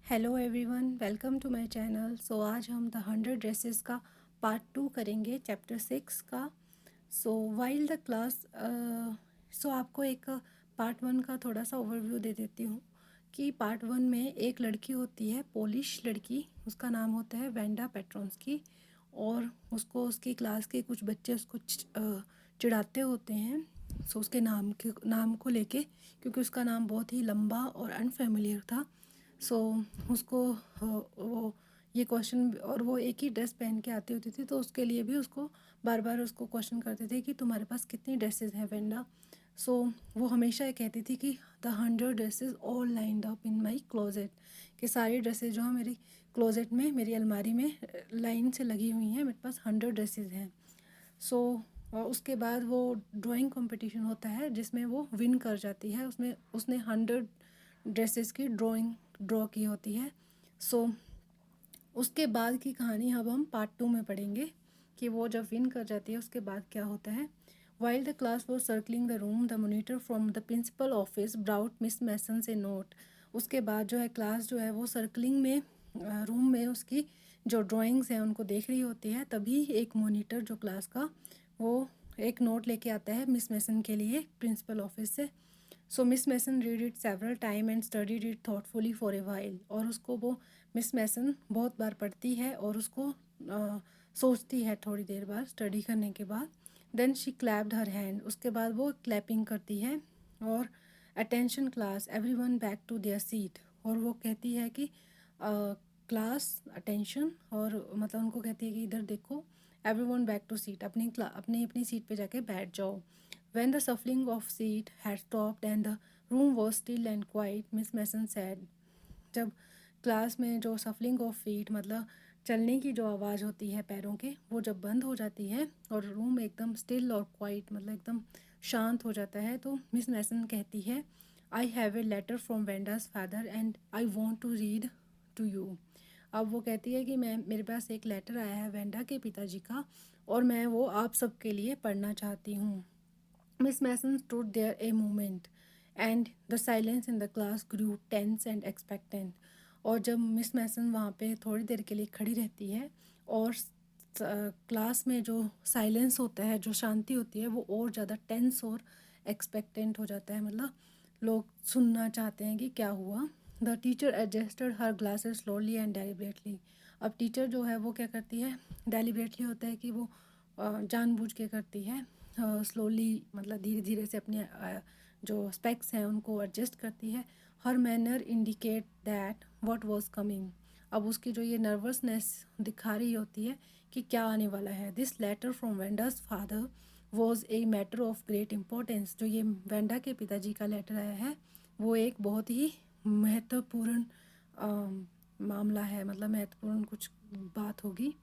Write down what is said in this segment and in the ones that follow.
Hello everyone, welcome to my channel. So आज हम the 100 dresses का पार्ट 2 करेंगे, चैप्टर 6 का। सो वाइल द क्लास आपको एक पार्ट 1 का थोड़ा सा ओवरव्यू दे देती हूँ कि पार्ट 1 में एक लड़की होती है, पोलिश लड़की, उसका नाम होता है वेंडा पेट्रोंस्की। और उसको उसकी क्लास के कुछ बच्चे उसको चिढ़ाते होते हैं। सो उसके नाम को लेके, क्योंकि उसका नाम बहुत ही लंबा और अनफेमिलियर था। सो उसको वो ये क्वेश्चन, और वो एक ही ड्रेस पहन के आती होती थी, तो उसके लिए भी उसको बार बार उसको क्वेश्चन करते थे कि तुम्हारे पास कितनी ड्रेसेस हैं वेंडा। सो वो हमेशा ये कहती थी कि the 100 dresses all lined up in my closet, कि सारी ड्रेसेस जो हैं मेरी क्लोजेट में, मेरी अलमारी में लाइन से लगी हुई हैं, मेरे पास 100 ड्रेसेस हैं। सो उसके बाद वो ड्राइंग कंपटीशन होता है जिसमें वो विन कर जाती है। उसमें उसने 100 ड्रेसेस की ड्राइंग ड्रॉ की होती है। सो उसके बाद की कहानी अब हम पार्ट 2 में पढ़ेंगे कि वो जब विन कर जाती है उसके बाद क्या होता है। While the class was circling the room, the monitor from the principal office brought Miss Mason से नोट। उसके बाद जो है क्लास जो है वो सर्कलिंग में रूम में उसकी जो ड्राइंग्स हैं उनको देख रही होती है। तभी एक मोनीटर जो क्लास का, वो एक नोट लेके आता है मिस मैसन के लिए प्रिंसिपल ऑफिस से। So Miss Mason read it several time and studied it thoughtfully for a while. और उसको वो मिस मैसन बहुत बार पढ़ती है और उसको सोचती है थोड़ी देर बाद स्टडी करने के बाद। Then she clapped her hand, उसके बाद वो क्लैपिंग करती है। और attention class, everyone back to their seat. और वो कहती है कि क्लास अटेंशन, और मतलब उनको कहती है कि इधर देखो, एवरीवन बैक टू सीट, अपनी अपनी सीट पे जाके बैठ जाओ। When the shuffling of seat had stopped and the room was still and quiet, Miss Mason said, जब क्लास में जो सफलिंग ऑफ फीट मतलब चलने की जो आवाज़ होती है पैरों के, वो जब बंद हो जाती है और रूम एकदम स्टिल और क्वाइट मतलब एकदम शांत हो जाता है, तो मिस मैसन कहती है, I have a letter from Wanda's father and I want to read to you. अब वो कहती है कि मेरे पास एक लेटर आया है वेंडा के पिताजी का, और मैं वो आप सबके लिए पढ़ना चाहती हूँ। Miss Mason stood there a moment, and the silence in the class grew tense and expectant. और जब मिस मैसन वहाँ पे थोड़ी देर के लिए खड़ी रहती है, और क्लास में जो साइलेंस होता है, जो शांति होती है, वो और ज़्यादा टेंस और एक्सपेक्टेंट हो जाता है। मतलब लोग सुनना चाहते हैं कि क्या हुआ। The teacher adjusted her glasses slowly and deliberately. अब टीचर जो है वो क्या करती है, डेलिबरेटली होता है कि वो जानबूझ के करती है, स्लोली मतलब धीरे धीरे से अपने जो स्पेक्स हैं उनको एडजस्ट करती है। Her manner indicate that what was coming. अब उसकी जो ये नर्वसनेस दिखा रही होती है कि क्या आने वाला है। This letter from Wanda's father was a matter of great importance. जो ये वेंडा के पिताजी का लेटर आया है वो एक बहुत ही महत्वपूर्ण मामला है, मतलब महत्वपूर्ण कुछ बात होगी।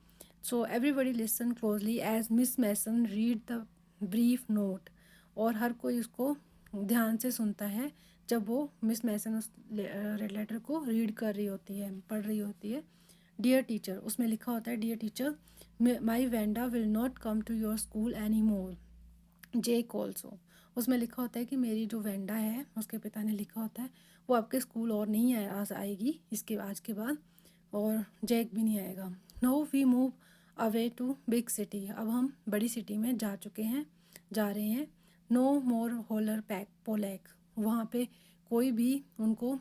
So everybody listen closely as Miss Mason read the brief note. और हर कोई उसको ध्यान से सुनता है जब वो मिस मैसन उस रेड लेटर को रीड कर रही होती है, पढ़ रही होती है। डियर टीचर, उसमें लिखा होता है, dear teacher, my Wanda will not come to your school any more, Jake also. उसमें लिखा होता है कि मेरी जो वेंडा है, उसके पिता ने लिखा होता है, वो आपके स्कूल और नहीं आएगी इसके आज के बाद, और जैक भी नहीं आएगा। No we move away to big city. अब हम बड़ी सिटी में जा रहे हैं। No more holler pack Polack. वहाँ पे कोई भी उनको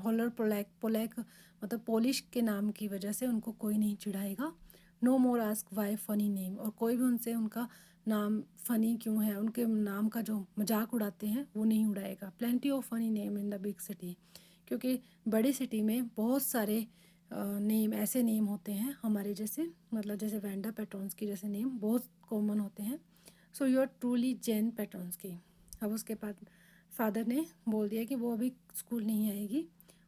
होलर पोलैक पोलैक मतलब पोलिश के नाम की वजह से उनको कोई नहीं चिढ़ाएगा। No more ask why funny name. और कोई भी उनसे उनका नाम फ़नी क्यों है, उनके नाम का जो मजाक उड़ाते हैं वो नहीं उड़ाएगा। Plenty of funny name in the big city. क्योंकि बड़ी सिटी में बहुत सारे नेम, ऐसे नेम होते हैं हमारे जैसे, मतलब जैसे वेंडा पेट्रोन्स्की जैसे नेम बहुत कॉमन होते हैं। So you are truly gen Petronski. अब उसके बाद फादर ने बोल दिया कि वो अभी स्कूल नहीं आएगी,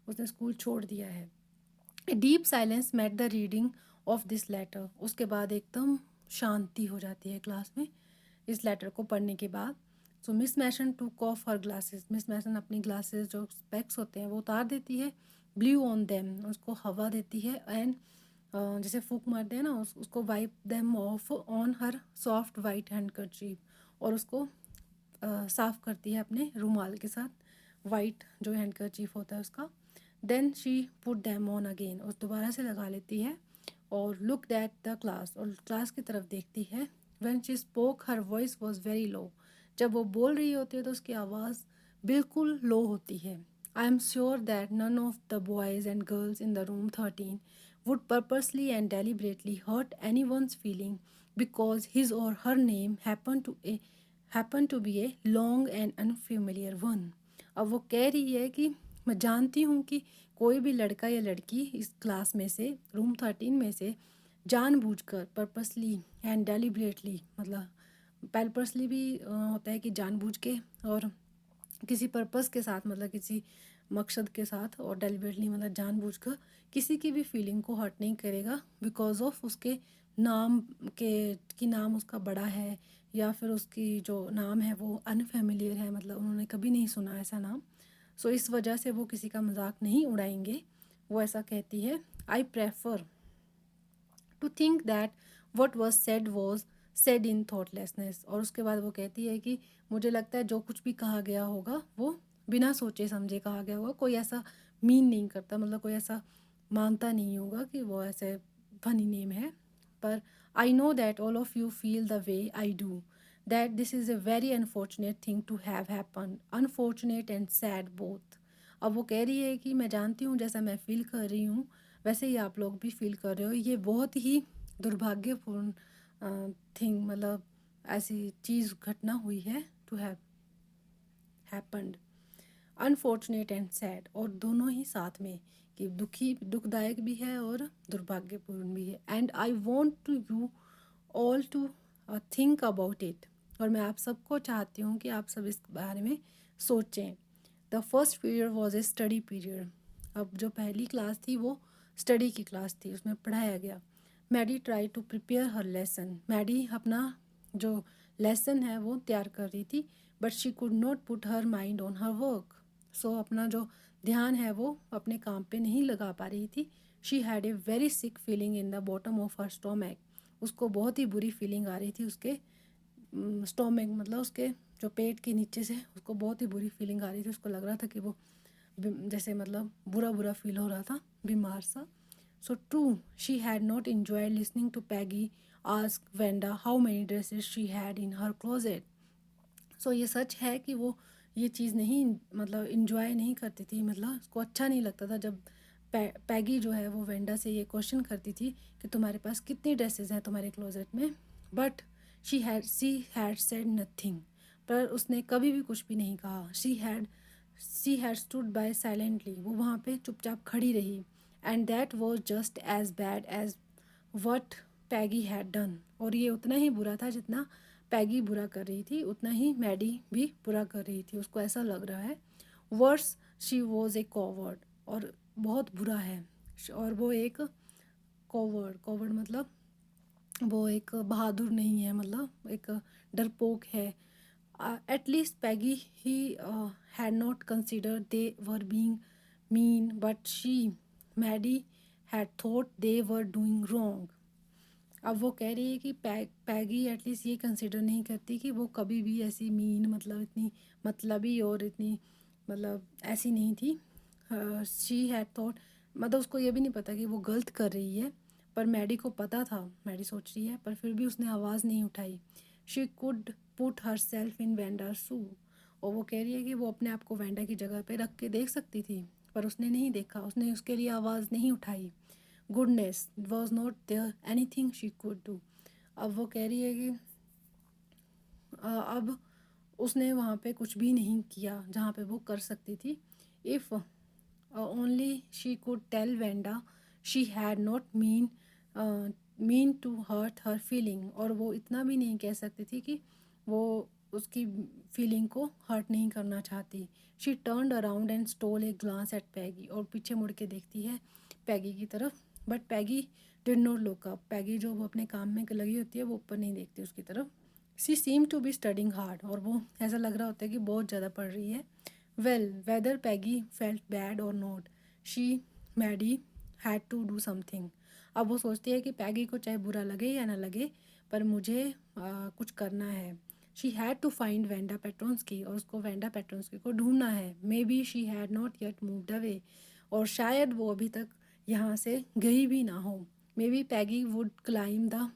उसने स्कूल छोड़ दिया है। Deep silence met the reading of this letter. उसके बाद एकदम शांति हो जाती है क्लास में इस लेटर को पढ़ने के बाद। सो Miss Mason took off her glasses. Miss Mason अपनी ग्लासेस जो स्पेक्स होते हैं वो उतार देती है। ब्लू ऑन देम, उसको हवा देती है। एंड जैसे फूक मारते हैं ना, उसको wipe them of on her soft white handkerchief. और उसको साफ़ करती है अपने रुमाल के साथ, वाइट जो हैंडकरचीफ होता है उसका। Then she put them on again, और दोबारा से लगा लेती है और लुक दैट द क्लास, और क्लास की तरफ देखती है। When she spoke her voice was very low, जब वो बोल रही होती है तो उसकी आवाज़ बिल्कुल लो होती है। I am sure that none of the boys and girls in the room 13 would purposely and deliberately hurt anyone's feeling because his or her name happened to be a long and unfamiliar one। अब वो कह रही है कि मैं जानती हूँ कि कोई भी लड़का या लड़की इस क्लास में से, रूम 13 में से, जानबूझकर, पर्पसली एंड डेलिबरेटली, मतलब पर्पसली भी होता है कि जानबूझ के, और किसी पर्पस के साथ, मतलब किसी मकसद के साथ, और डेलिबरेटली मतलब जानबूझकर किसी की भी फीलिंग को हर्ट नहीं करेगा बिकॉज ऑफ उसके नाम के, कि नाम उसका बड़ा है, या फिर उसकी जो नाम है वो अनफेमिलियर है, मतलब उन्होंने कभी नहीं सुना ऐसा नाम। सो इस वजह से वो किसी का मजाक नहीं उड़ाएंगे। वो ऐसा कहती है, I prefer to think that what was said in thoughtlessness. और उसके बाद वो कहती है कि मुझे लगता है जो कुछ भी कहा गया होगा वो बिना सोचे समझे कहा गया होगा, कोई ऐसा मीन नहीं करता, मतलब कोई ऐसा मानता नहीं होगा कि वो ऐसे फनी नेम है। पर I know that all of you feel the way I do, that this is a very unfortunate thing to have happen, unfortunate and sad both. अब वो कह रही है कि मैं जानती हूँ जैसा मैं फ़ील कर रही हूँ वैसे ही आप लोग भी फील कर रहे हो, ये बहुत ही दुर्भाग्यपूर्ण थिंग, मतलब ऐसी चीज़ घटना हुई है, to have happened, unfortunate and sad, और दोनों ही साथ में, कि दुखदायक भी है और दुर्भाग्यपूर्ण भी है। And I want to you all to think about it, और मैं आप सबको चाहती हूँ कि आप सब इस बारे में सोचें। The first period was a study period. अब जो पहली क्लास थी वो स्टडी की क्लास थी, उसमें पढ़ाया गया। Maddie try to prepare her lesson, Maddie अपना जो लेसन है वो तैयार कर रही थी, but she could not put her mind on her work. So अपना जो ध्यान है वो अपने काम पे नहीं लगा पा रही थी। She had a very sick feeling in the bottom of her stomach, उसको बहुत ही बुरी फीलिंग आ रही थी उसके स्टोमक, मतलब उसके जो पेट के नीचे से उसको बहुत ही बुरी फीलिंग आ रही थी। उसको लग रहा था कि वो जैसे मतलब बुरा बुरा फील हो रहा था, बीमार सा। So true, she had not enjoyed listening to Peggy ask Wanda how many dresses she had in her closet. सो ये सच है कि वो ये चीज़ नहीं, मतलब इन्जॉय नहीं करती थी, मतलब उसको अच्छा नहीं लगता था जब पैगी जो है वो वेंडा से ये क्वेश्चन करती थी कि तुम्हारे पास कितनी ड्रेसेस हैं तुम्हारे क्लोजेट में। But she had said nothing, पर उसने कभी भी कुछ भी नहीं कहा। She had stood by silently, वो वहाँ पे चुपचाप खड़ी रही। And that was just as bad as what Peggy had done, और ये उतना ही बुरा था जितना पैगी बुरा कर रही थी, उतना ही मैडी भी बुरा कर रही थी। उसको ऐसा लग रहा है, worse she was a coward, और बहुत बुरा है, और वो एक कॉवर्ड मतलब वो एक बहादुर नहीं है, मतलब एक डरपोक है। एटलीस्ट पैगी ही had not consider they were being mean, but she Maddie had thought they were doing wrong. अब वो कह रही है कि पैगी एटलीस्ट ये कंसिडर नहीं करती कि वो कभी भी ऐसी मीन, मतलब इतनी मतलबी और इतनी, मतलब ऐसी नहीं थी। शी हैड थॉट, मतलब उसको ये भी नहीं पता कि वो गलत कर रही है, पर मैडी को पता था, मैडी सोच रही है, पर फिर भी उसने आवाज़ नहीं उठाई। She could put herself in Wanda shoe, और वो कह रही है कि वो अपने आप को वेंडा की जगह पे रख के देख सकती थी, पर उसने नहीं देखा, उसने उसके लिए आवाज़ नहीं उठाई। गुडनेस वॉज नॉट देयर एनी थिंग शी कुड डू। अब वो कह रही है कि अब उसने वहाँ पे कुछ भी नहीं किया जहाँ पे वो कर सकती थी। If only she could tell Wanda she had not meant to hurt her feeling, और वो इतना भी नहीं कह सकती थी कि वो उसकी फीलिंग को हर्ट नहीं करना चाहती। She turned around and stole a glance at Peggy, और पीछे मुड़ के देखती है पैगी की तरफ, but Peggy did not look up. Peggy जो वो अपने काम में लगी होती है वो ऊपर नहीं देखती उसकी तरफ। She seem to be studying hard, और वो ऐसा लग रहा होता है कि बहुत ज़्यादा पढ़ रही है। Well whether Peggy felt bad और not, she Maddie had to do something. अब वो सोचती है कि पैगी को चाहे बुरा लगे या ना लगे, पर मुझे कुछ करना है। She had to find Wanda Petronski, और उसको वेंडा पेट्रोन्स्की को ढूंढना है। Maybe she had not yet moved away, और शायद वो अभी तक यहाँ से गई भी ना हो। May be Peggy would climb the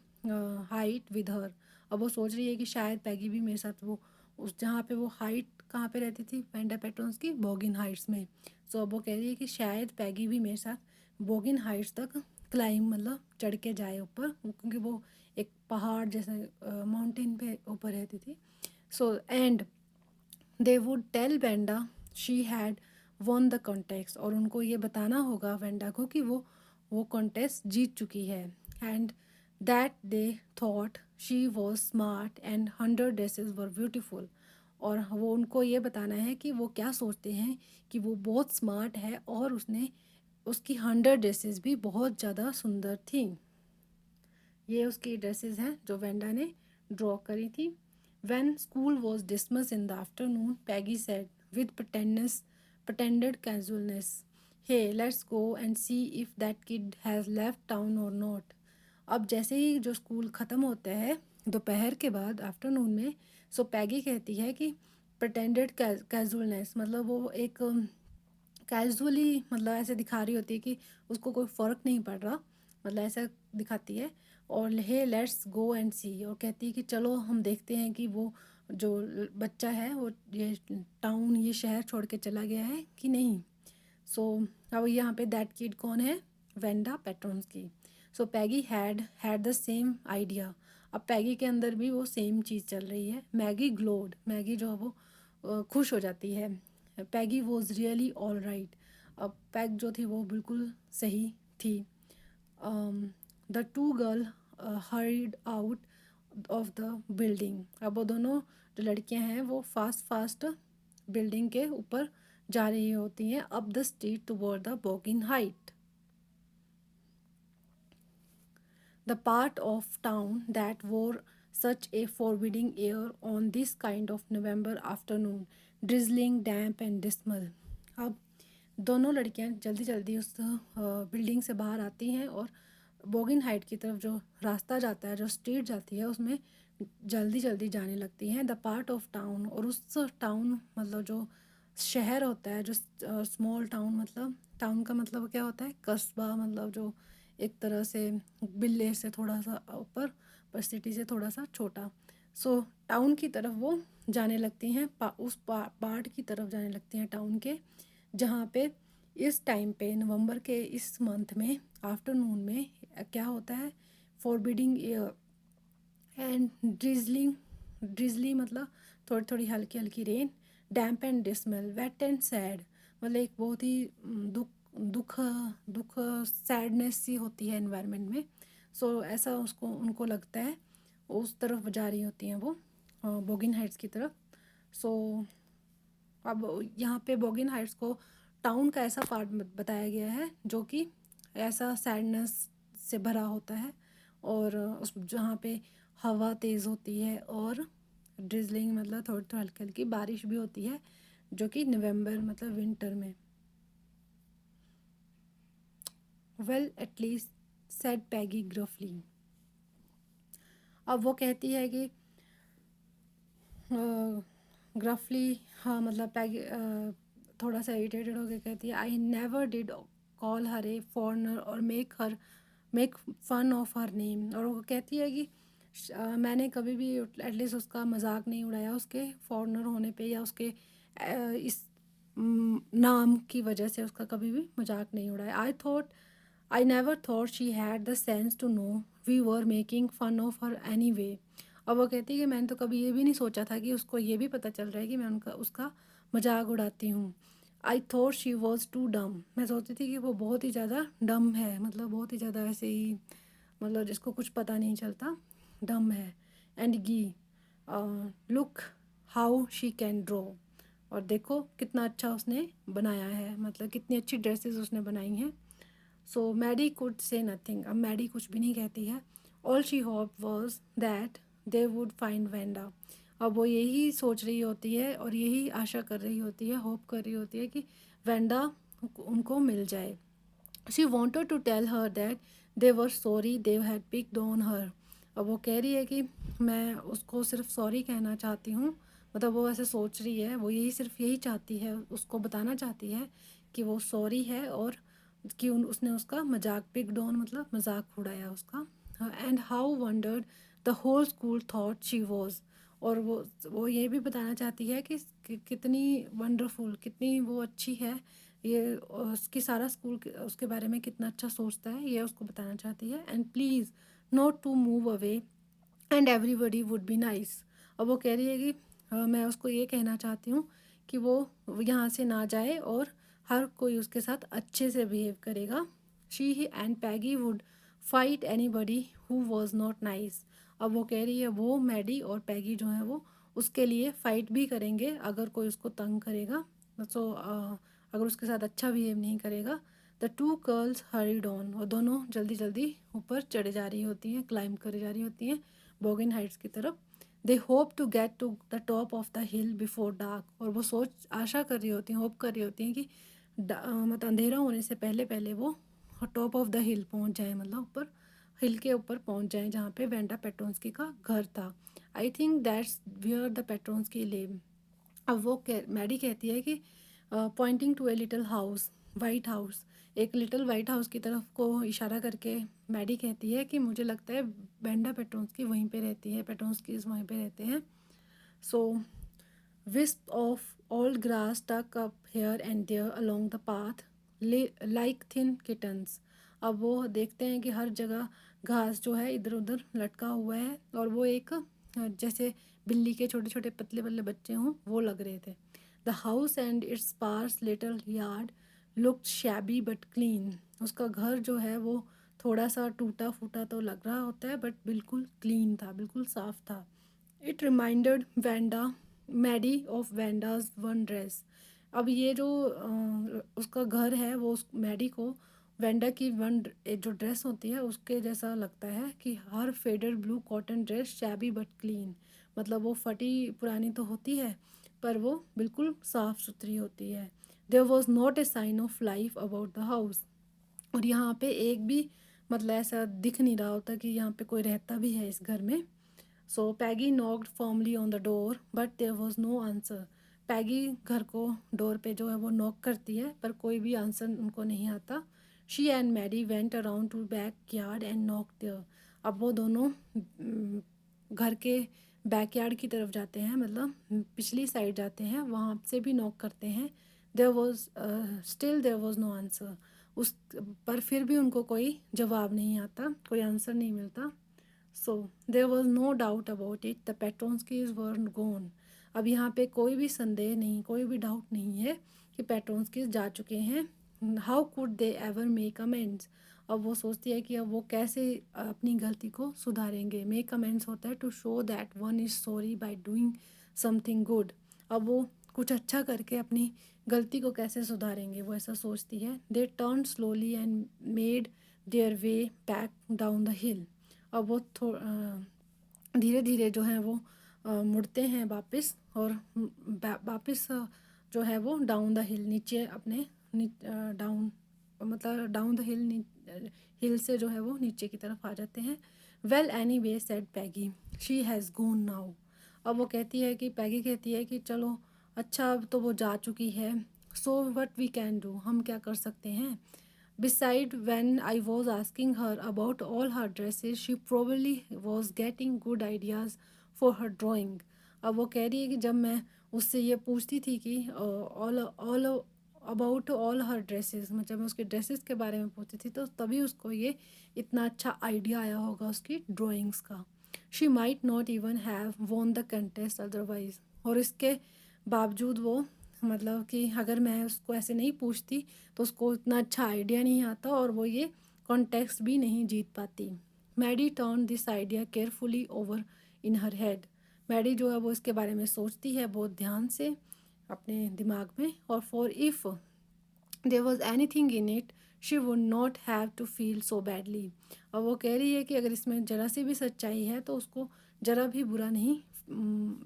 height with her. अब वो सोच रही है कि शायद पैगी भी मेरे साथ वो उस जहाँ पे वो हाइट कहाँ पे रहती थी वेंडा पेट्रोन्स की, बोगिन हाइट्स में। सो अब वो कह रही है कि शायद पैगी भी मेरे साथ बोगिन हाइट्स तक क्लाइम मतलब चढ़ के जाए ऊपर, क्योंकि वो एक पहाड़ जैसे माउंटेन पे ऊपर रहती थी। So and they would tell Wanda she had won the contest, और उनको ये बताना होगा वेंडा को कि वो कॉन्टेस्ट जीत चुकी है। And that they thought she was smart and 100 dresses were beautiful, और वो उनको ये बताना है कि वो क्या सोचते हैं कि वो बहुत स्मार्ट है और उसकी 100 ड्रेसेस भी बहुत ज़्यादा सुंदर थी। ये उसकी ड्रेसेस हैं जो वेंडा ने ड्रॉ करी थी। When school was dismiss in the afternoon, Peggy said with pretended casualness, hey let's go and see if that kid has left town or not। अब जैसे ही जो स्कूल ख़त्म होता है दोपहर के बाद आफ्टरनून में, सो पैगी कहती है कि pretended casualness मतलब वो एक कैजुअली मतलब ऐसे दिखा रही होती है कि उसको कोई फ़र्क नहीं पड़ रहा, मतलब ऐसा दिखाती है। और हे लेट्स गो एंड सी, और कहती है कि चलो हम देखते हैं कि वो जो बच्चा है वो ये टाउन ये शहर छोड़ के चला गया है कि नहीं। सो अब यहाँ पे दैट किड कौन है, वेंडा पेट्रोन्स की। सो पैगी हैड द सेम आइडिया। अब पैगी के अंदर भी वो सेम चीज़ चल रही है। मैगी ग्लोड, मैगी जो है वो खुश हो जाती है। पैगी वॉज रियली ऑल राइट, अब पैग जो थी वो बिल्कुल सही थी। The two girl heard out of the building, अब वो दोनों जो लड़कियां हैं वो फास्ट बिल्डिंग के ऊपर जा रही होती हैं, up the street toward the Boggin height, the part of town that wore such a forbidding air on this kind of November afternoon, drizzling, damp and dismal। अब दोनों लड़कियां जल्दी जल्दी उस बिल्डिंग से बाहर आती हैं और बोगिन हाइट की तरफ जो रास्ता जाता है, जो स्ट्रीट जाती है, उसमें जल्दी जल्दी जाने लगती हैं। द पार्ट ऑफ टाउन, और उस टाउन मतलब जो शहर होता है, जो स्मॉल टाउन, मतलब टाउन का मतलब क्या होता है, कस्बा, मतलब जो एक तरह से विलेज से थोड़ा सा ऊपर पर सिटी से थोड़ा सा छोटा। सो टाउन की तरफ वो जाने लगती हैं, उस पार्ट की तरफ जाने लगती हैं टाउन के, जहाँ पे इस टाइम पे नवंबर के इस मंथ में आफ्टरनून में क्या होता है, फॉरबिडिंग एयर एंड ड्रिजली मतलब थोड़ी थोड़ी हल्की हल्की rain, damp and dismal, wet and sad, मतलब एक बहुत ही दुख दुख दुख सैडनेस सी होती है एनवायरनमेंट में। सो ऐसा उसको उनको लगता है, उस तरफ जा रही होती हैं वो बोगिन हाइट्स की तरफ। सो अब यहाँ पे बोगिन हाइट्स को टाउन का ऐसा पार्ट बताया गया है जो कि ऐसा सैडनेस से भरा होता है, और उस जहाँ पे हवा तेज़ होती है और ड्रिजलिंग मतलब थोड़ी थोड़ी हल्की हल्की बारिश भी होती है, जो कि नवंबर मतलब विंटर में। वेल एटलीस्ट सेड पैगी ग्रफली, अब वो कहती है कि ग्रफली, हाँ मतलब पैगी थोड़ा सा इरिटेटेड होकर कहती है, I never did call her a foreigner और make fun of her name, और वो कहती है कि मैंने कभी भी एटलीस्ट उसका मजाक नहीं उड़ाया उसके फॉरनर होने पे, या उसके इस नाम की वजह से उसका कभी भी मजाक नहीं उड़ाया। I never thought she had the sense to know we were making fun of her any. और वो कहती है कि मैंने तो कभी ये भी नहीं सोचा था कि उसको ये भी पता चल रहा है कि मैं उसका मजाक उड़ाती हूँ। I thought she was too dumb, मैं सोचती थी कि वो बहुत ही ज़्यादा डम है, मतलब बहुत ही ज़्यादा ऐसे ही, मतलब जिसको कुछ पता नहीं चलता, डम है। एंड गी look how she can draw, और देखो कितना अच्छा उसने बनाया है, मतलब कितनी अच्छी ड्रेसेस उसने बनाई हैं। सो मैडी कुड से नथिंग, अब मैडी कुछ भी नहीं कहती है। All she hope was that they would find Wanda, अब वो यही सोच रही होती है और यही आशा कर रही होती है, होप कर रही होती है कि वेंडा उनको मिल जाए। She wanted to tell her that they were sorry they had picked on her, अब वो कह रही है कि मैं उसको सिर्फ सॉरी कहना चाहती हूँ, मतलब वो ऐसे सोच रही है, वो यही सिर्फ यही चाहती है, उसको बताना चाहती है कि वो सॉरी है और कि उसने उसका मजाक, पिक डॉन मतलब मजाक उड़ाया उसका। And how wondered the whole school thought she was, और वो ये भी बताना चाहती है कि कितनी वंडरफुल, कितनी वो अच्छी है, ये उसकी सारा स्कूल उसके बारे में कितना अच्छा सोचता है, ये उसको बताना चाहती है। And please not to move away and everybody would be nice. अब वो कह रही है कि मैं उसको ये कहना चाहती हूँ कि वो यहाँ से ना जाए और हर कोई उसके साथ अच्छे से बिहेव करेगा। She and Peggy would fight any buddy who was not nice. अब वो कह रही है वो मैडी और पैगी जो है वो उसके लिए फ़ाइट भी करेंगे अगर कोई उसको तंग करेगा, सो अगर उसके साथ अच्छा बिहेव नहीं करेगा। The two girls hurried on, वो दोनों जल्दी जल्दी ऊपर चढ़े जा रही होती हैं, क्लाइंब करे जा रही होती हैं बोगिन हाइट्स की तरफ। They hope to get to the top of the hill before dark, और वो आशा कर रही होती हैं, होप कर रही होती हैं कि मतलब अंधेरा होने से पहले पहले वो टॉप ऑफ द हिल पहुंच जाए, मतलब ऊपर हिल के ऊपर पहुंच जाए जहाँ पे वेंडा पेट्रोन्स्की का घर था। I think that's where the Petronski live. अब वो मैडी कहती है कि pointing to a little house, white house, एक लिटिल वाइट हाउस की तरफ को इशारा करके मैडी कहती है कि मुझे लगता है वेंडा पेट्रोन्स्की वहीं पे रहती है, पेट्रोन्स्की वहीं पे रहते हैं। सो wisp of old grass stuck up here and there along the path like thin kittens। अब वो देखते हैं कि हर जगह घास जो है इधर उधर लटका हुआ है और वो एक जैसे बिल्ली के छोटे छोटे पतले पतले बच्चे हों वो लग रहे थे। The house and its sparse little yard looked shabby but clean. उसका घर जो है वो थोड़ा सा टूटा फूटा तो लग रहा होता है बट बिल्कुल क्लीन था, बिल्कुल साफ था। It reminded Wanda Maddie of Wanda's one dress. अब ये जो उसका घर है वो उस मैडी को वेंडा की जो ड्रेस होती है उसके जैसा लगता है कि her faded blue cotton dress shabby but clean, मतलब वो फटी पुरानी तो होती है पर वो बिल्कुल साफ़ सुथरी होती है। There was not a sign of life about the house, और यहाँ पे एक भी मतलब ऐसा दिख नहीं रहा होता कि यहाँ पे कोई रहता भी है इस घर में। So Peggy knocked formally on the door but there was no answer. Peggy घर को डोर पे जो है वो नॉक करती है पर कोई भी आंसर उनको नहीं आता। She and Maddie went around to back yard and knock there. अब वो दोनों घर के बैक यार्ड की तरफ जाते हैं, मतलब पिछली साइड जाते हैं, वहाँ से भी नॉक करते हैं। There was still there was no answer. उस पर फिर भी उनको कोई जवाब नहीं आता, कोई आंसर नहीं मिलता। So there was no doubt about it, the Petronskis were gone. अब यहाँ पे कोई भी संदेह नहीं, कोई भी डाउट नहीं है कि पेट्रोन्स्कीज जा चुके हैं। How could they ever make amends. अब वो सोचती है कि अब वो कैसे अपनी गलती को सुधारेंगे। मेक अमेंड्स होता है to show that one is sorry by doing something good. अब वो कुछ अच्छा करके अपनी गलती को कैसे सुधारेंगे, वो ऐसा सोचती है। They turn slowly and made their way back down the हिल। अब वो धीरे धीरे जो है वो मुड़ते हैं वापस और वापस जो है वो डाउन द हिल, नीचे अपने डाउन मतलब डाउन द हिल, हिल से जो है वो नीचे की तरफ आ जाते हैं। Well any said Peggy she has gone now. अब वो कहती है कि पैगी कहती है कि चलो अच्छा अब तो वो जा चुकी है। So what we can do, हम क्या कर सकते हैं। Beside, when I was asking her about all her dresses, she probably was getting good ideas for her drawing। अब वो कह रही है कि जब मैं उससे ये पूछती थी कि all about all her dresses, मतलब मैं उसके ड्रेसेस के बारे में पूछती थी तो तभी उसको ये इतना अच्छा आइडिया आया होगा उसकी ड्राइंग्स का। She might not even have won the contest otherwise, और इसके बावजूद वो मतलब कि अगर मैं उसको ऐसे नहीं पूछती तो उसको इतना अच्छा आइडिया नहीं आता और वो ये कॉन्टेक्स्ट भी नहीं जीत पाती। Maddie turn this idea carefully over in her head. Maddie जो है वो इसके बारे में सोचती है बहुत ध्यान से अपने दिमाग में, और फॉर इफ़ देयर वॉज एनी थिंग in it she would not have to feel so badly. और वो कह रही है कि अगर इसमें ज़रा सी भी सच्चाई है तो उसको ज़रा भी बुरा नहीं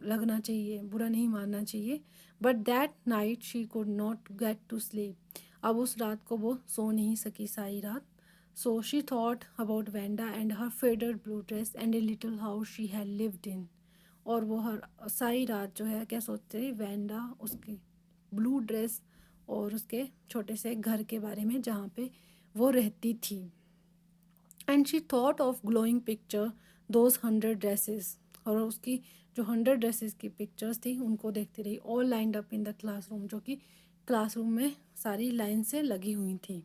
लगना चाहिए, बुरा नहीं मानना चाहिए। But that night she could not get to sleep. अब उस रात को वो सो नहीं सकी सारी रात। So she thought about Wanda and her faded blue dress and a little house she had lived in. और वो हर सारी रात जो है क्या सोचते रही, वेंडा, उसकी ब्लू ड्रेस और उसके छोटे से घर के बारे में जहाँ पे वो रहती थी। And she thought of glowing picture those 100 dresses, और उसकी जो 100 ड्रेसेस की पिक्चर्स थी उनको देखती रही, all lined up in the classroom, जो कि क्लासरूम में सारी लाइन से लगी हुई थी।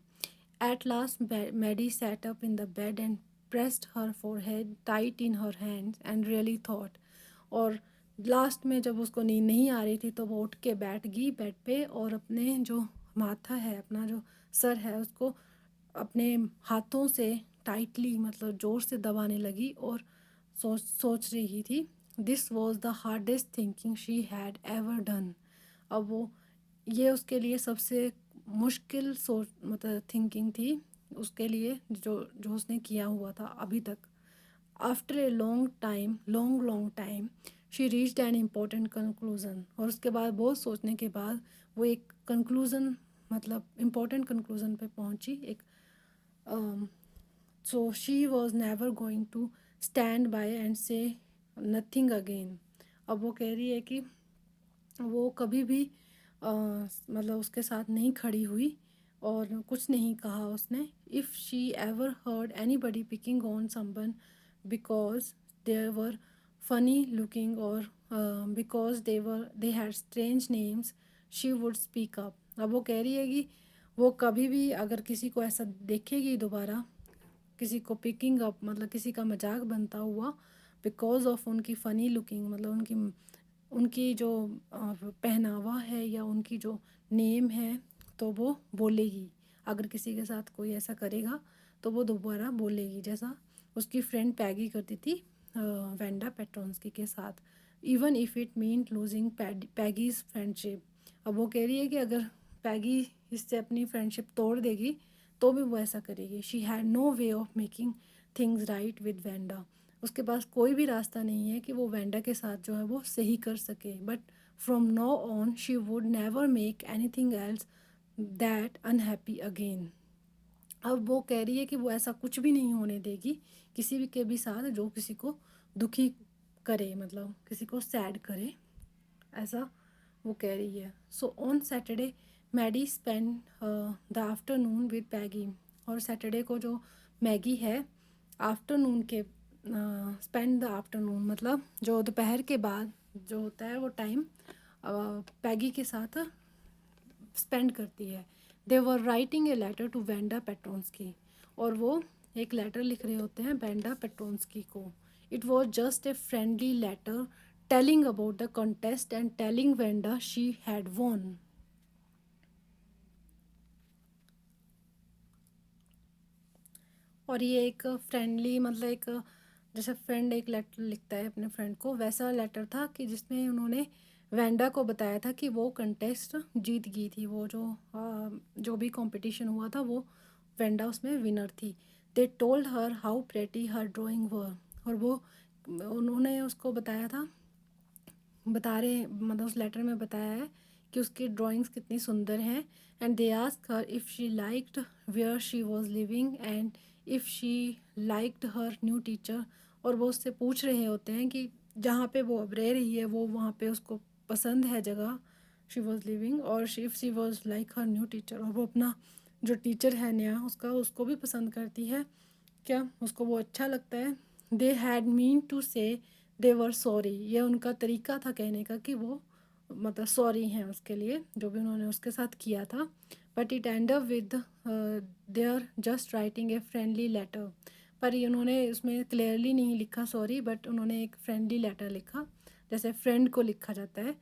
At last Maddie sat up in the bed and pressed her forehead tight in her hands and really thought, और लास्ट में जब उसको नींद नहीं आ रही थी तो वो उठ के बैठ गई बेड पे और अपने जो माथा है, अपना जो सर है, उसको अपने हाथों से टाइटली मतलब ज़ोर से दबाने लगी और सोच रही थी। This was the hardest thinking she had ever done. अब वो ये उसके लिए सबसे मुश्किल सोच मतलब थिंकिंग थी उसके लिए जो जो उसने किया हुआ था अभी तक। After a long time she reached an important conclusion, और उसके बाद बहुत सोचने के बाद वो एक कंक्लूज़न मतलब इम्पोर्टेंट कंक्लूज़न पे पहुंची। एक so she was never going to stand by and say nothing again. अब वो कह रही है कि वो कभी भी मतलब उसके साथ नहीं खड़ी हुई और कुछ नहीं कहा उसने। If she ever heard anybody picking on someone because they were funny looking और because they had strange names she would speak up. अब वो कह रही है कि वो कभी भी अगर किसी को ऐसा देखेगी दोबारा, किसी को पिकिंग अप मतलब किसी का मजाक बनता हुआ, बिकॉज ऑफ उनकी फ़नी लुकिंग मतलब उनकी उनकी जो पहनावा है या उनकी जो नेम है, तो वो बोलेगी। अगर किसी के साथ कोई ऐसा करेगा तो वो दोबारा बोलेगी, जैसा उसकी फ्रेंड पैगी करती थी वेंडा पेट्रोन्स्की के साथ, even if it mean losing Peggy's friendship. अब वो कह रही है कि अगर पैगी इससे अपनी फ्रेंडशिप तोड़ देगी तो भी वो ऐसा करेगी। She had no way of making things right with Wanda. उसके पास कोई भी रास्ता नहीं है कि वो वेंडा के साथ जो है वो सही कर सके। But from now on she would never make anything else that unhappy again. अब वो कह रही है कि वो ऐसा कुछ भी नहीं होने देगी किसी भी के भी साथ जो किसी को दुखी करे, मतलब किसी को सैड करे, ऐसा वो कह रही है। So on Saturday Maddie spend the afternoon with Peggy, और सैटरडे को जो मैगी है आफ्टरनून के स्पेंड द आफ्टरनून मतलब जो दोपहर के बाद जो होता है वो टाइम पैगी के साथ स्पेंड करती है। They were writing a letter to Wanda Petronski, और वो एक लेटर लिख रहे होते हैं वेंडा पेट्रोन्स्की को। It was just a friendly letter telling about the contest and telling Wanda she had won. और ये एक फ्रेंडली मतलब एक जैसे फ्रेंड एक लेटर लिखता है अपने फ्रेंड को, वैसा लेटर था कि जिसमें उन्होंने वेंडा को बताया था कि वो कंटेस्ट जीत गई थी। वो जो भी कंपटीशन हुआ था वो वेंडा उसमें विनर थी। They told her how pretty her drawing were, और वो उन्होंने उसको बताया था, बता रहे मतलब उस लेटर में बताया है कि उसकी ड्राइंग्स कितनी सुंदर हैं। And they ask her if she liked where she was living and if she liked her new teacher, और वो उससे पूछ रहे होते हैं कि जहाँ पे वो अब रह रही है वो वहाँ पे उसको पसंद है जगह शी वाज लिविंग, और if she was like her new teacher, और वो अपना जो टीचर है नया उसका उसको भी पसंद करती है क्या, उसको वो अच्छा लगता है। दे हैड मीन टू से दे वर सॉरी, ये उनका तरीका था कहने का कि वो मतलब सॉरी हैं उसके लिए जो भी उन्होंने उसके साथ किया था। But it end up with they are just writing a friendly letter, पर ये उन्होंने उसमें क्लियरली नहीं लिखा सॉरी, बट उन्होंने एक फ्रेंडली लेटर लिखा जैसे फ्रेंड को लिखा जाता है।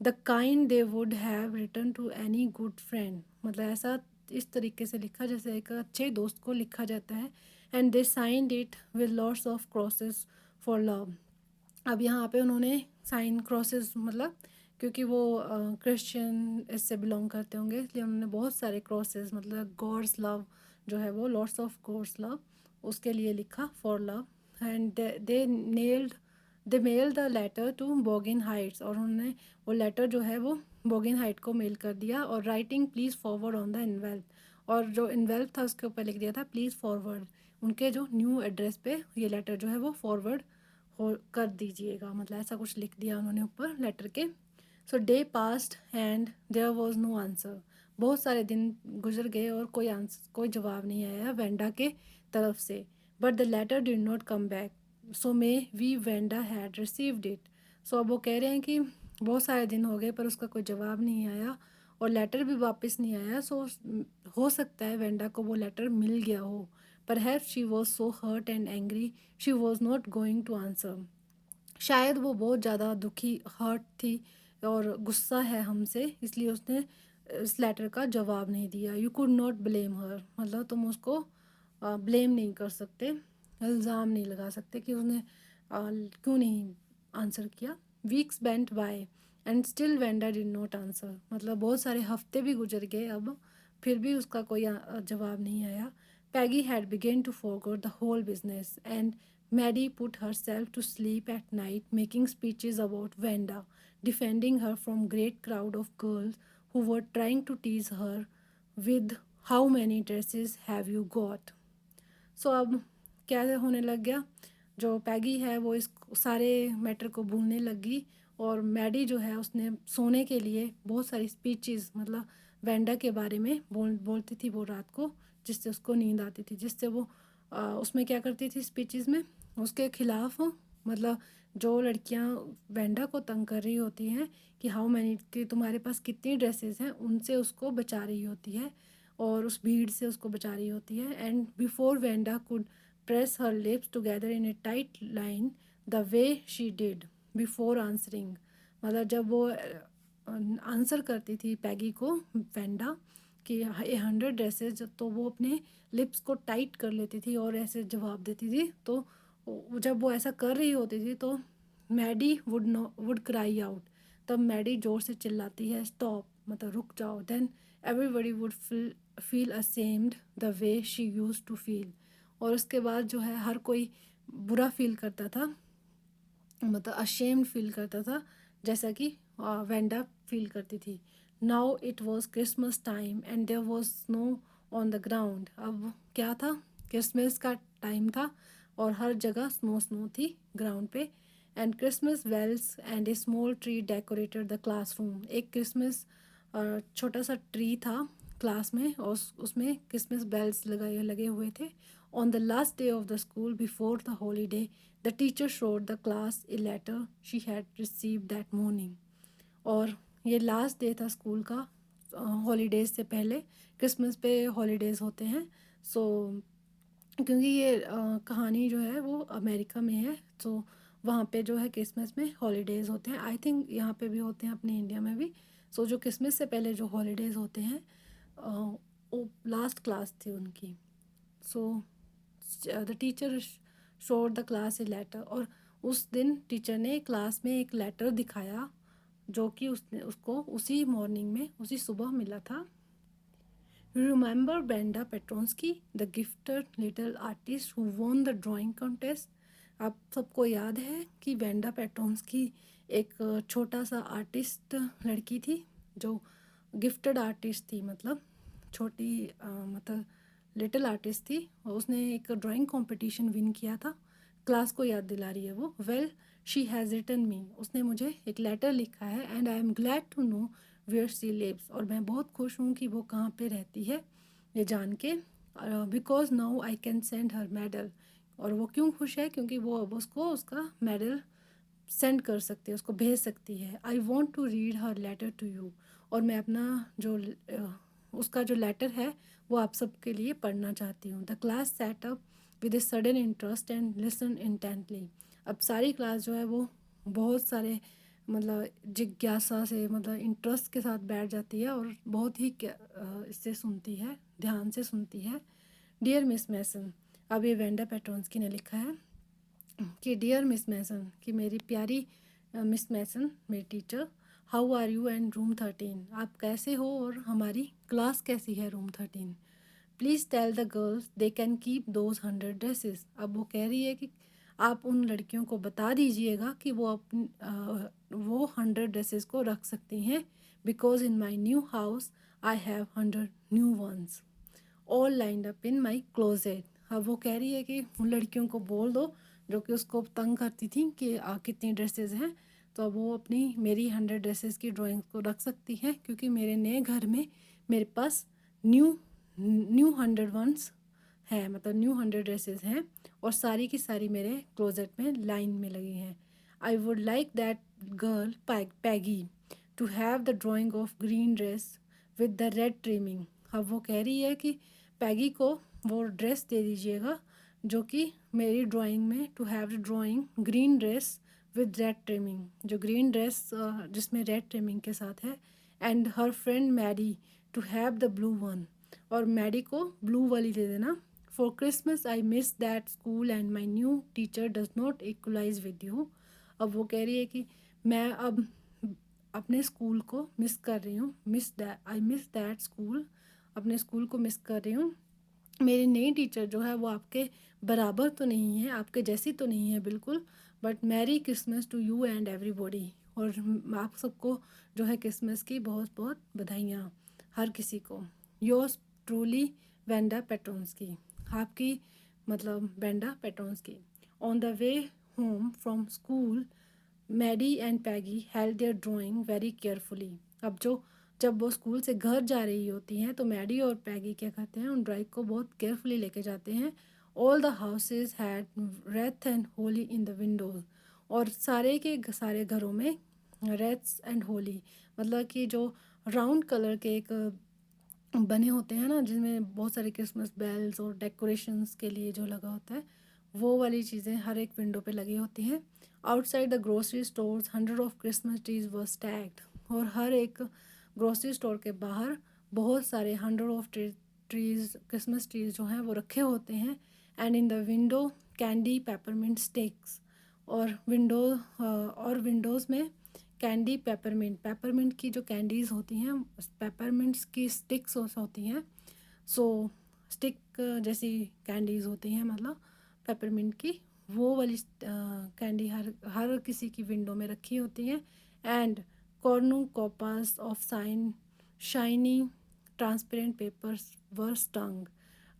The kind they would have return to any good friend, मतलब ऐसा इस तरीके से लिखा जैसे एक अच्छे दोस्त को लिखा जाता है। And they signed it with lots of crosses for love. अब यहाँ पे उन्होंने साइन क्रॉसेस मतलब क्योंकि वो क्रिश्चियन इससे बिलोंग करते होंगे इसलिए उन्होंने बहुत सारे क्रॉसेस मतलब गॉड्स लव जो है वो लॉट्स ऑफ गॉड्स लव उसके लिए लिखा for love. And they mail the letter to Boggin Heights, और उन्होंने वो लेटर जो है वो बोगिन हाइट को मेल कर दिया। और writing please forward on the envelope, और जो इन्वेल्प था उसके ऊपर लिख दिया था प्लीज़ फॉरवर्ड, उनके जो न्यू एड्रेस पे ये लेटर जो है वो फॉरवर्ड हो कर दीजिएगा, मतलब ऐसा कुछ लिख दिया उन्होंने ऊपर लेटर के। So day passed and there was no answer, बहुत सारे दिन गुजर गए और कोई जवाब नहीं आया वेंडा के तरफ से। But the letter did not come back, so maybe Wanda had received it. सो अब वो कह रहे हैं कि बहुत सारे दिन हो गए पर उसका कोई जवाब नहीं आया और लेटर भी वापस नहीं आया। सो हो सकता है वेंडा को वो लेटर मिल गया हो, पर have she was so hurt and angry she was not going to answer. शायद वो बहुत ज़्यादा दुखी हर्ट थी और गुस्सा है हमसे, इसलिए उसने इस लेटर का जवाब नहीं दिया। यू कुड नॉट ब्लेम हर, मतलब तुम उसको ब्लेम नहीं कर सकते, इल्ज़ाम नहीं लगा सकते कि उसने क्यों नहीं आंसर किया। Weeks went by and still Wanda did not answer, मतलब बहुत सारे हफ्ते भी गुजर गए अब, फिर भी उसका कोई जवाब नहीं आया। Peggy had began to forgot the whole business and Maddie put herself to sleep at night, making speeches about Vanda, defending her from great crowd of girls who were trying to tease her with how many dresses have you got. सो अब क्या होने लग गया, जो पैगी है वो इस सारे मैटर को भूलने लगी और मैडी जो है उसने सोने के लिए बहुत सारी स्पीचेस, मतलब वेंडा के बारे में बोलती थी वो रात को, जिससे उसको नींद आती थी, जिससे वो उसमें क्या करती थी स्पीचेस में उसके खिलाफ, मतलब जो लड़कियां वेंडा को तंग कर रही होती हैं कि हाउ मैनी कि तुम्हारे पास कितनी ड्रेसेस हैं, उनसे उसको बचा रही होती है और उस भीड़ से उसको बचा रही होती है। And before Wanda could press her lips together in A tight line the way she did before answering, मतलब जब वो आंसर करती थी पैगी को वेंडा कि 100 ड्रेसेस, तो वो अपने लिप्स को टाइट कर लेती थी और ऐसे जवाब देती थी। तो जब वो ऐसा कर रही होती थी तो मैडी वुड क्राई आउट, तब मैडी ज़ोर से चिल्लाती है स्टॉप, मतलब रुक जाओ। Then everybody would feel ashamed the way she use to feel, और उसके बाद जो है हर कोई बुरा फील करता था, मतलब अशेम्ड फील करता था, जैसा कि वेंडा फील करती थी। Now it was Christmas time and there was snow on the ground. अब क्या था, क्रिसमस का टाइम था और हर जगह स्नो स्नो थी ग्राउंड पे। And Christmas bells and a small tree decorated the classroom, एक क्रिसमस छोटा सा ट्री था क्लास में और उसमें क्रिसमस बेल्स लगे हुए थे। On the last day of the school before the holiday the teacher showed the class a letter she had receive that morning, और ये लास्ट डे था स्कूल का हॉलीडेज़ से पहले, क्रिसमस पे हॉलीडेज़ होते हैं। सो क्योंकि ये कहानी जो है वो अमेरिका में है, तो वहाँ पे जो है क्रिसमस में हॉलीडेज़ होते हैं। आई थिंक यहाँ पे भी होते हैं अपने इंडिया में भी। सो जो क्रिसमस से पहले जो हॉलीडेज़ होते हैं वो लास्ट क्लास थी उनकी। So the teacher showed the class a letter, और उस दिन टीचर ने क्लास में एक लेटर दिखाया जो कि उसको उसी मॉर्निंग में उसी सुबह मिला था। Remember Brenda Petronski the gifted little artist who won the drawing contest. आप सबको याद है कि वेंडा पेट्रोन्स्की एक छोटा सा आर्टिस्ट लड़की थी जो गिफ्टेड आर्टिस्ट थी, मतलब छोटी मतलब लिटिल आर्टिस्ट थी, और उसने एक ड्राइंग कंपटीशन विन किया था। क्लास को याद दिला रही है वो। Well she has written me, उसने मुझे एक लेटर लिखा है and I am glad to know where she lives, और मैं बहुत खुश हूँ कि वो कहाँ पे रहती है ये जान के। Because now I can send her medal, और वो क्यों खुश है क्योंकि वो अब उसको उसका मेडल सेंड कर सकती है, उसको भेज सकती है। I want to read her letter to you, और मैं अपना जो उसका जो लेटर है वो आप सबके लिए पढ़ना चाहती हूँ। The class set up with a sudden interest and listen intently. अब सारी क्लास जो है वो बहुत सारे मतलब जिज्ञासा से, मतलब इंटरेस्ट के साथ बैठ जाती है और बहुत ही इससे सुनती है, ध्यान से सुनती है। डियर मिस मैसन, अब ये वेंडा पेट्रोन्स्की ने लिखा है कि डियर मिस मैसन, कि मेरी प्यारी मिस मैसन, मेरी teacher, how are you and room 13, आप कैसे हो और हमारी क्लास कैसी है room 13। Please tell the girls they can keep those 100 dresses. अब वो कह रही है कि आप उन लड़कियों को बता दीजिएगा कि वो वो 100 ड्रेसेस को रख सकती हैं, because in my new house I have 100 new ones all lined up in my closet. अब वो कह रही है कि उन लड़कियों को बोल दो जो कि उसको तंग करती थी कि कितनी ड्रेसेस हैं, तो अब वो अपनी मेरी 100 ड्रेसेस की ड्राइंग को रख सकती हैं, क्योंकि मेरे नए घर में मेरे पास न्यू 100 है, मतलब न्यू 100 ड्रेसेस हैं और सारी की सारी मेरे क्लोजेट में लाइन में लगी हैं। I would like that girl Peggy to have the drawing of green dress with the red trimming. अब वो कह रही है कि पैगी को वो ड्रेस दे दीजिएगा जो कि मेरी ड्राइंग में, to have the drawing green dress with red trimming, जो ग्रीन ड्रेस जिसमें रेड ट्रिमिंग के साथ है। And her friend Maddie to have the blue one, और मैडी को ब्लू वाली दे देना। For Christmas I miss that school and my new teacher does not equalize with you. अब वो कह रही है कि मैं अब अपने स्कूल को मिस कर रही हूँ, आई मिस दैट स्कूल, अपने स्कूल को मिस कर रही हूँ। मेरी नई टीचर जो है वो आपके बराबर तो नहीं है, आपके जैसी तो नहीं है बिल्कुल, but merry Christmas to you and everybody, और आप सबको जो है क्रिसमस की बहुत बहुत बधाइयाँ, हर किसी को। योर्स ट्रूली वेंडा पेट्रोन्स्की, आपकी मतलब Wanda Petronski. On the way home from school Maddie and Peggy held their drawing very carefully. अब जब वो स्कूल से घर जा रही होती हैं तो मैडी और पैगी क्या करते हैं, उन ड्राइंग को बहुत केयरफुली लेके जाते हैं। All the houses had Wraith and Holi in the Windows, और सारे के सारे घरों में रेथ्स एंड होली, मतलब कि जो राउंड कलर के एक बने होते हैं ना, जिसमें बहुत सारे क्रिसमस बेल्स और डेकोरेशंस के लिए जो लगा होता है, वो वाली चीज़ें हर एक विंडो पे लगी होती हैं। Outside the grocery stores 100 of Christmas trees were stacked, और हर एक ग्रोसरी स्टोर के बाहर बहुत सारे 100 ऑफ ट्रीज क्रिसमस ट्रीज जो हैं वो रखे होते हैं। And in the window candy peppermint sticks, और विंडोज़ में कैंडी पेपरमिंट की जो कैंडीज़ होती हैं, पेपरमिंट्स की स्टिक्स होती हैं। सो स्टिक जैसी कैंडीज़ होती हैं, मतलब पेपरमिंट की, वो वाली कैंडी हर किसी की विंडो में रखी होती हैं। And cornucopias of shiny transparent papers were strung.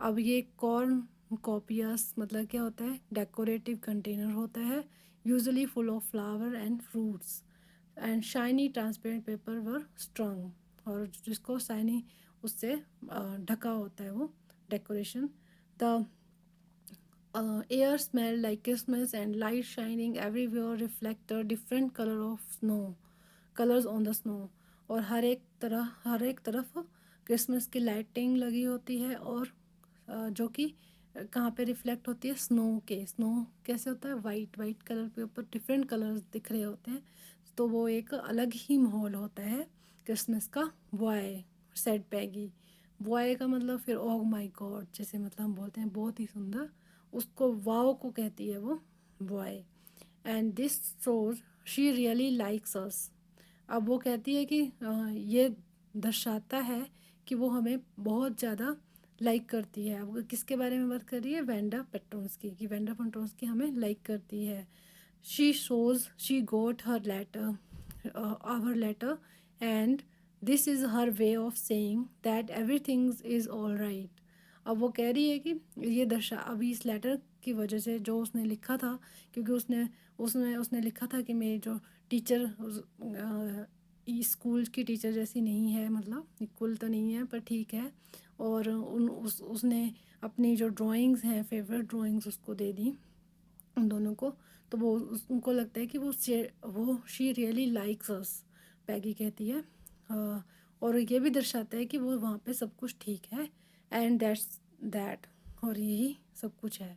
अब ये कॉर्न कॉपियस मतलब क्या होता है, डेकोरेटिव कंटेनर होता है, usually full of flower and fruits. And shiny transparent paper वर स्ट्रंग, और जिसको शाइनी उससे ढका होता है वो decoration. The air smell like Christmas and light shining everywhere reflect the different colours on the snow, और हर एक तरफ क्रिसमस की लाइटिंग लगी होती है, और जो कि कहाँ पे रिफ्लेक्ट होती है, स्नो कैसे होता है, वाइट कलर के ऊपर डिफरेंट कलर्स दिख रहे होते हैं, तो वो एक अलग ही माहौल होता है क्रिसमस का। वाई सेड पैगी, वाई का मतलब फिर ओह माय गॉड, जैसे मतलब हम बोलते हैं बहुत ही सुंदर, उसको वाओ को कहती है वो why. And this shows she really likes us. अब वो कहती है कि ये दर्शाता है कि वो हमें बहुत ज़्यादा लाइक करती है। अब वो किसके बारे में बात कर रही है, वेंडा पेट्रोन्स्की की, वेंडा पेट्रोन्स्की हमें लाइक करती है। She got her letter, our letter, and this is her way of saying that everything is all right। अब वो कह रही है कि ये अभी इस लेटर की वजह से जो उसने लिखा था, क्योंकि उसने उसने उसने लिखा था कि मेरी जो टीचर स्कूल की टीचर जैसी नहीं है, मतलब इक्वल तो नहीं है पर ठीक है, और उसने अपनी जो ड्राइंग्स हैं, फेवरेट ड्राइंग्स उसको दे दी उन दोनों को, तो वो उनको लगता है कि वो शी रियली लाइक्स अस, पैगी कहती है। और ये भी दर्शाता है कि वो वहाँ पे सब कुछ ठीक है, एंड दैट्स दैट, और यही सब कुछ है।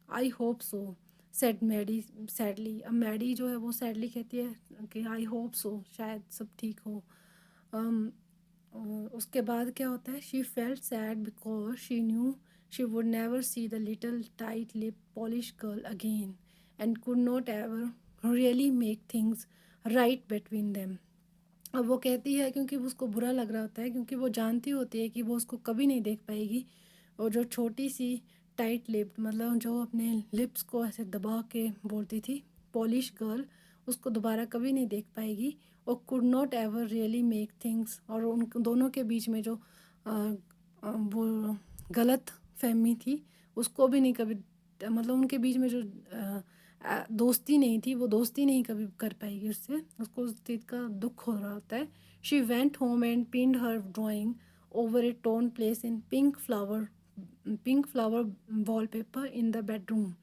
I hope so said Maddie sadly. अब मैडी जो है वो सैडली कहती है कि आई होप सो, शायद सब ठीक हो। उसके बाद क्या होता है, she felt sad because she knew she would never see the little tight-lipped Polish girl again and could not ever really make things right between them। अब वो कहती है क्योंकि उसको बुरा लग रहा होता है, क्योंकि वो जानती होती है कि वो उसको कभी नहीं देख पाएगी, और जो छोटी सी टाइट लिप्ड, मतलब जो अपने लिप्स को ऐसे दबा के बोलती थी, पॉलिश गर्ल, उसको दोबारा कभी नहीं देख पाएगी। और could not ever really make things, और उन दोनों के बीच में जो वो गलत फहमी थी, उसको भी नहीं कभी, मतलब उनके बीच में जो दोस्ती नहीं थी, वो दोस्ती नहीं कभी कर पाएगी उससे, उसको उस चीज़ का दुख हो रहा होता है। She went home and pinned her drawing over A tone place in pink flower wallpaper in the bedroom.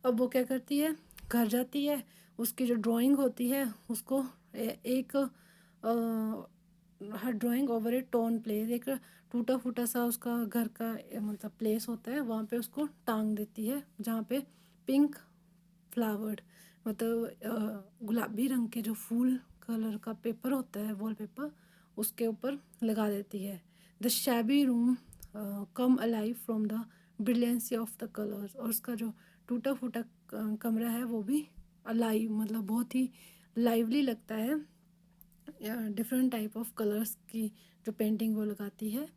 अब वो क्या करती है, घर जाती है, उसकी जो ड्राइंग होती है उसको एक हर ड्राइंग ओवर ए टोन प्लेस, एक टूटा फूटा सा उसका घर का मतलब प्लेस होता है, वहाँ पे उसको टांग देती है, जहाँ पे पिंक फ्लावर्ड मतलब गुलाबी रंग के जो फूल कलर का पेपर होता है वॉलपेपर, उसके ऊपर लगा देती है। The shabby room cum alive from the brilliancy of the colours, और उसका जो टूटा फूटा कमरा है वो भी अलाइव मतलब बहुत ही लाइवली लगता है, डिफरेंट टाइप ऑफ कलर्स की जो पेंटिंग वो लगाती है।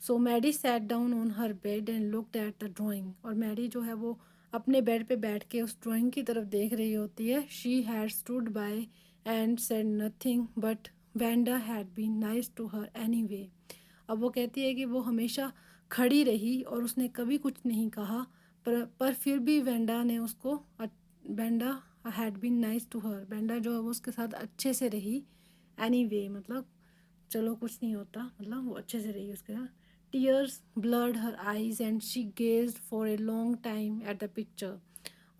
So Maddie sat down on her bed and looked at the drawing, और मैडी जो है वो अपने बेड पे बैठ के उस ड्राइंग की तरफ देख रही होती है। She had stood by and said nothing but Wanda had been nice to her anyway. अब वो कहती है कि वो हमेशा खड़ी रही और उसने कभी कुछ नहीं कहा, पर फिर भी वेंडा ने उसको, Wanda had been nice to her, Wanda जो है वो उसके साथ अच्छे से रही। एनी वे मतलब चलो कुछ नहीं होता, मतलब वो अच्छे से रही उसके साथ। Tears blurred her eyes and she gazed for a long time at the picture,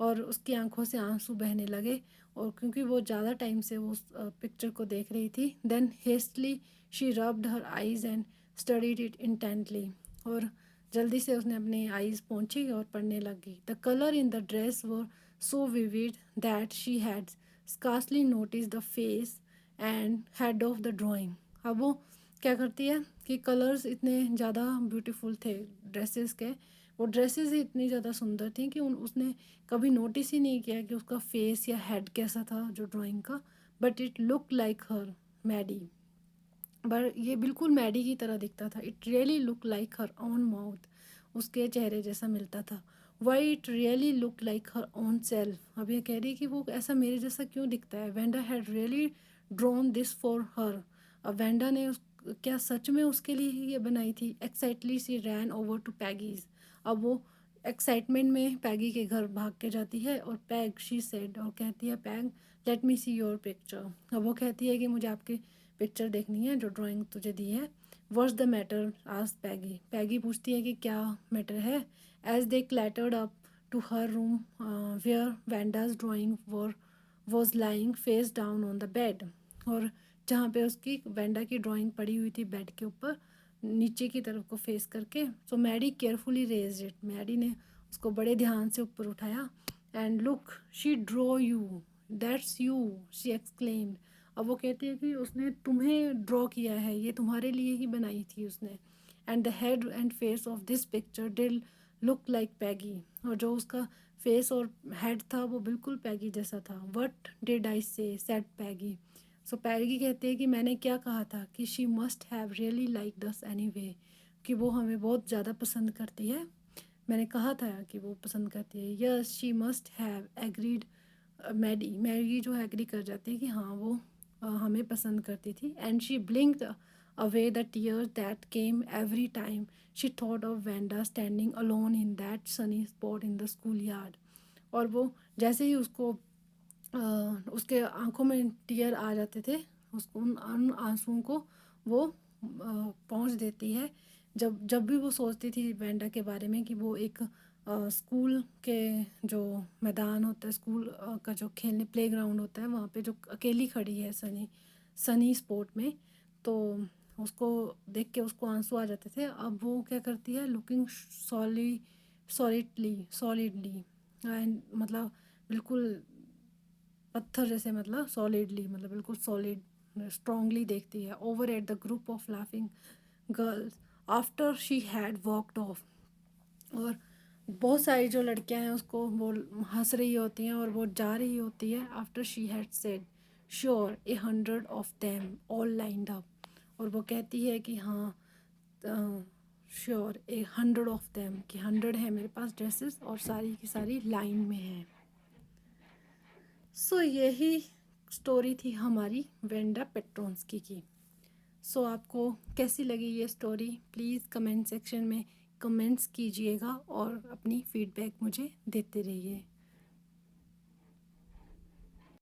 और उसकी आंखों से आंसू बहने लगे, और क्योंकि वो ज़्यादा टाइम से वो उस पिक्चर को देख रही थी। Then hastily she rubbed her eyes and studied it intently, और जल्दी से उसने अपनी आईज पोंछी और पढ़ने लगी। The colour in the dress were so vivid that she had scarcely notice the face and head of the drawing. अब वो क्या करती है कि कलर्स इतने ज़्यादा ब्यूटीफुल थे ड्रेसेस के, वो ड्रेसेस ही इतनी ज़्यादा सुंदर थी कि उसने कभी नोटिस ही नहीं किया कि उसका फेस या हेड कैसा था जो ड्राइंग का। But it look like her Maddie, पर ये बिल्कुल मैडी की तरह दिखता था। It really look like her own mouth, उसके चेहरे जैसा मिलता था। Why it really look like her own self, अब ये कह रही है कि वो ऐसा मेरे जैसा क्यों दिखता है। Wanda had really drawn this for her, अब वेंडा ने क्या सच में उसके लिए ही ये बनाई थी। एक्साइटली सी रैन ओवर टू पैगीज, अब वो एक्साइटमेंट में पैगी के घर भाग के जाती है, और पैग शी सेड, और कहती है peg let me see your picture, अब वो कहती है कि मुझे आपकी पिक्चर देखनी है जो ड्राइंग तुझे दी है। व्हाट्स द मैटर आज पैगी, पैगी पूछती है कि क्या मैटर है। As they clattered up to her room where Wanda's drawing was lying face down on the bed, और जहाँ पे उसकी वेंडा की ड्राइंग पड़ी हुई थी बेड के ऊपर नीचे की तरफ को फेस करके। So Maddie carefully raised it, Maddie ने उसको बड़े ध्यान से ऊपर उठाया। And look she draw you, that's you, she exclaimed, अब वो कहती है कि उसने तुम्हें ड्रॉ किया है, ये तुम्हारे लिए ही बनाई थी उसने। And the head and face of this picture did look like Peggy, और जो उसका फेस और हेड था वो बिल्कुल पैगी जैसा था। व्हाट डिड आई से सेड पैगी, सो पैगी कहती है कि मैंने क्या कहा था कि she must have really like दस एनी वे, कि वो हमें बहुत ज़्यादा पसंद करती है। मैंने कहा था कि वो पसंद करती है। Yes she must have agreed, Maddie Maggie जो है एग्री कर जाती है कि हाँ वो हमें पसंद करती थी। And she ब्लिंक्ड away the tears that came every time she thought of Wanda standing alone in that Sunny spot in the school yard, और वो जैसे ही उसको उसके आंखों में टीयर आ जाते थे, उसको उन आंसुओं को वो पहुंच देती है। जब जब भी वो सोचती थी वेंडा के बारे में कि वो एक स्कूल के जो मैदान होता है, स्कूल का जो खेलने प्लेग्राउंड होता है, वहाँ पे जो अकेली खड़ी है सनी सनी स्पोर्ट में, तो उसको देख के उसको आंसू आ जाते थे। अब वो क्या करती है, लुकिंग सॉलिडली एंड मतलब बिल्कुल पत्थर जैसे, मतलब सॉलिडली मतलब बिल्कुल सॉलिड स्ट्रांगली देखती है। Over at the group of laughing girls after she had walked off, और बहुत सारी जो लड़कियां हैं उसको वो हंस रही होती हैं और वो जा रही होती है। After she had said sure 100 of them all lined up, और वो कहती है कि हाँ श्योर 100 ऑफ देम, कि 100 है मेरे पास ड्रेसेस और सारी की सारी लाइन में है। सो यही स्टोरी थी हमारी वेंडा पेट्रोंस्की की। सो आपको कैसी लगी ये स्टोरी, प्लीज़ कमेंट सेक्शन में कमेंट्स कीजिएगा और अपनी फीडबैक मुझे देते रहिए।